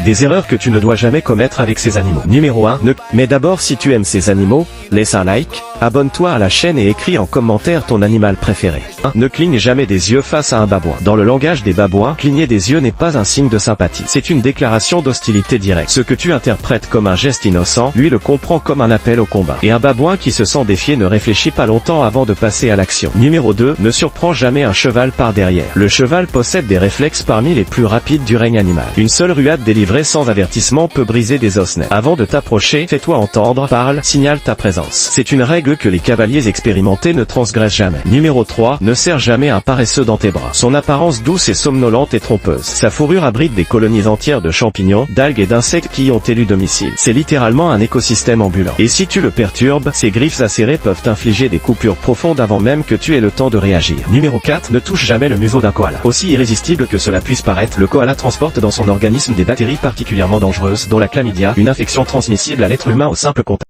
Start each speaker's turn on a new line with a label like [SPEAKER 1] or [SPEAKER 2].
[SPEAKER 1] Des erreurs que tu ne dois jamais commettre avec ces animaux. Numéro 1. Mais d'abord, si tu aimes ces animaux, laisse un like, abonne-toi à la chaîne et écris en commentaire ton animal préféré. 1. Ne cligne jamais des yeux face à un babouin. Dans le langage des babouins, cligner des yeux n'est pas un signe de sympathie. C'est une déclaration d'hostilité directe. Ce que tu interprètes comme un geste innocent, lui le comprend comme un appel au combat. Et un babouin qui se sent défié ne réfléchit pas longtemps avant de passer à l'action. Numéro 2. Ne surprends jamais un cheval par derrière. Le cheval possède des réflexes parmi les plus rapides du règne animal. Une seule ruade délivrée sans avertissement peut briser des os nets. Avant de t'approcher, fais-toi entendre, parle, signale ta présence. C'est une règle que les cavaliers expérimentés ne transgressent jamais. Numéro 3. Ne serre jamais un paresseux dans tes bras. Son apparence douce et somnolente est trompeuse. Sa fourrure abrite des colonies entières de champignons, d'algues et d'insectes qui y ont élu domicile. C'est littéralement un écosystème ambulant. Et si tu le perturbes, ses griffes acérées peuvent t'infliger des coupures profondes avant même que tu aies le temps de réagir. Numéro 4. Ne touche jamais le museau d'un koala. Aussi irrésistible que cela puisse paraître, le koala transporte dans son organisme des bactéries particulièrement dangereuses, dont la chlamydia, une infection transmissible à l'être humain au simple contact.